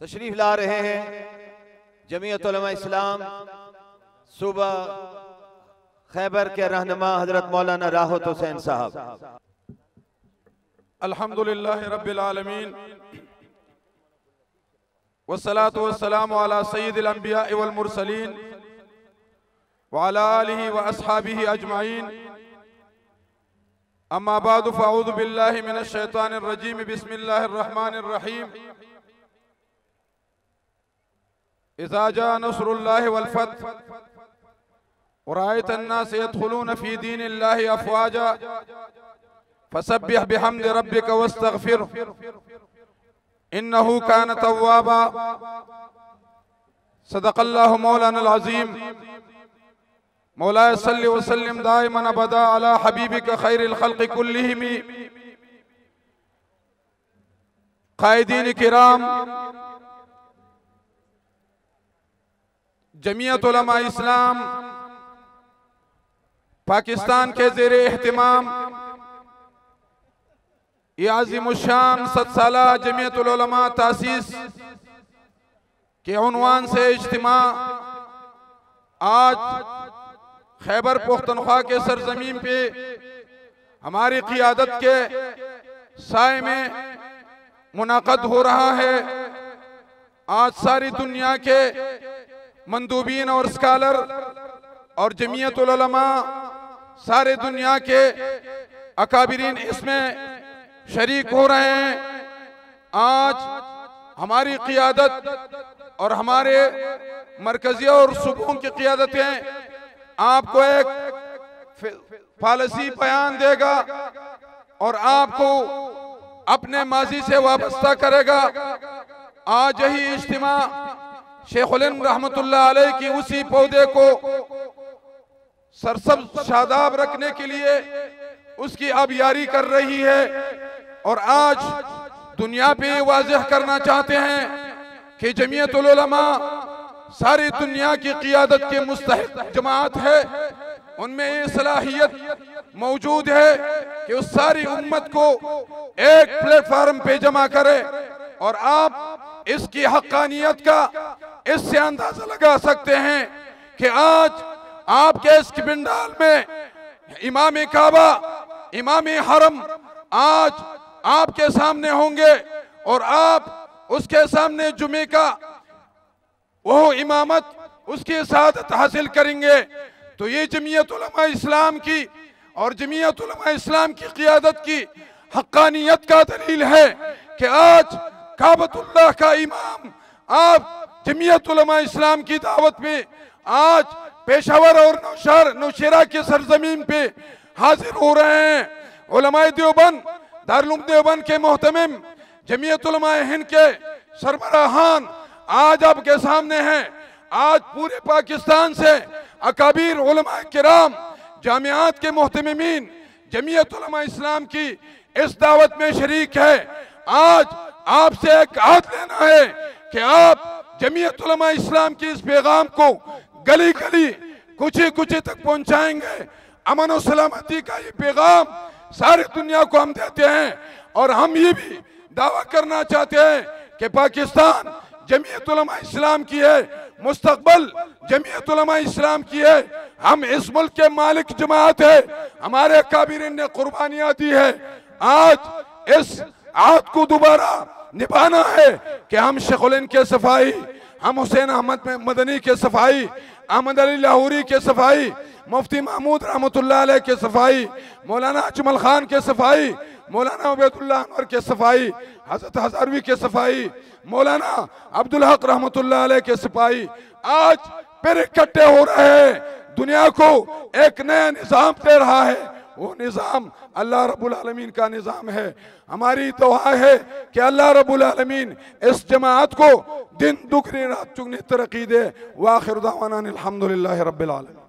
तशरीफ ला रहे हैं जमीयत उलमा इस्लाम सूबा खैबर के रहनुमा हजरत मौलाना राहत हुसैन साहब। अल्हम्दुलिल्लाह रब्बिल आलमीन वस्सलातु वस्सलामु अला सय्यिदिल अंबिया वल मुरसलीन व अला आलिहि व अस्हाबिहि अजमाइन। अम्मा बादु फ़अऊज़ु बिल्लाहि मिनश शैतानिर रजीम। बिस्मिल्लाहिर रहमानिर रहीम। इज़ा जा नस्रुल्लाहि वल फ़त्ह व रअयतन नास यदखुलून फ़ी दीनिल्लाहि अफ़वाजा फसब्बिह बिहम्दि रब्बिका वस्तग़फिर इन्नहु कान तव्वाबा। सदक़ल्लाहु मौलानल अज़ीम। मौलाए सल्लि व सल्लिम दाइमन अबदा अला हबीबिका खैरिल खल्क़ि कुल्लिहिम। क़ाइदीन किराम, जमीयत उलमा इस्लाम पाकिस्तान के ज़ेरे एहतिमाम ये आज़िमुश्शान 7 साला जमीयतुल उलमा तासीस के उन्वान से इज्तिमा आज खैबर पुख्तनख्वा के सरजमीन पे हमारी क़ियादत के साए में मुनाक़द हो रहा है। आज सारी दुनिया के मंदूबीन और स्कॉलर और जमीयतुल उलमा सारे दुनिया के अकाबिरीन इसमें शरीक हो रहे हैं। आज हमारी क़ियादत और हमारे मरकज़ी और सूबों की क़ियादतें आपको एक पॉलिसी बयान देगा और आपको अपने माजी से वाबस्ता करेगा। आज यही इज्तिमा शेखुल इल्म रहमतुल्लाह अलैह की उसी पौधे को सरसब्ज़ शादाब रखने के लिए उसकी आबियारी कर रही है। और आज दुनिया पे वाज़ेह करना चाहते हैं कि जमीयतुल उलमा सारी दुनिया की क़ियादत के मुस्तहिक़ जमात है। उनमें ये सलाहियत मौजूद है कि उस सारी उम्मत को एक प्लेटफार्म पे जमा करे। और आप इसकी हक़ानियत का इससे अंदाजा लगा सकते हैं कि आज आपके इस किबिंडाल में इमाम काबा, इमाम हरम आज आपके सामने होंगे और आप उसके सामने जुमे का वो इमामत उसकी सआदत हासिल करेंगे। तो ये जमीयत उलमा इस्लाम की और जमीयत उलमा इस्लाम की क़ियादत की हक़ानियत का दलील है कि आज काबतुल्लाह का इमाम आप जमीयत उलमा इस्लाम की दावत में आज पेशावर और नौशेरा के सरजमीन पे हाजिर हो रहे हैं। उलमाए देवबंद, दारुल उलूम देवबंद के मोहतमिम, जमीयत उलमा हिंद के सरबराहान आज आपके सामने हैं। आज पूरे पाकिस्तान से अकाबीर उलमा किराम, जामियात के मोहतमिमीन जमीयत उलमा इस्लाम की इस दावत में शरीक है। आज आपसे एक आहद लेना है कि आप जमीयत उलमा इस्लाम की इस पैगाम को गली गली कुची कुची तक पहुंचाएंगे। अमन और सलामती का ये पैगाम सारी दुनिया को हम देते हैं। और हम ये भी दावा करना चाहते हैं कि पाकिस्तान जमीयत उलमा इस्लाम की है, मुस्तकबल जमीयत उलमा इस्लाम की है। हम इस मुल्क के मालिक जमात है, हमारे काबिरीन ने कुर्बानियां दी है। आज इस आहद को दोबारा निभाना है कि हम शेखुल हिंद के सफाई, हम हुसैन अहमद मदनी के सफाई, अहमद अली लाहौरी के सफाई, मुफ्ती महमूद रहमतुल्लाह अलैह के सफाई, मौलाना अजमल खान के सफाई, मौलाना उबैदुल्लाह अनवर के सफाई, हजरत हज़ारवी के सफाई, मौलाना अब्दुल हक रहमतुल्लाह अलैह के सफाई आज फिर इकट्ठे हो रहे हैं। दुनिया को एक नया निज़ाम दे रहा है। वो निज़ाम अल्लाह रब्बुल आलमीन का निज़ाम है। हमारी दुआ है कि अल्लाह रब्बुल आलमीन इस जमात को दिन दुगनी रात चुगनी तरक्की दे। व आखिर दावाना अनिल हम्दुलिल्लाहि रब्बिल आलमीन।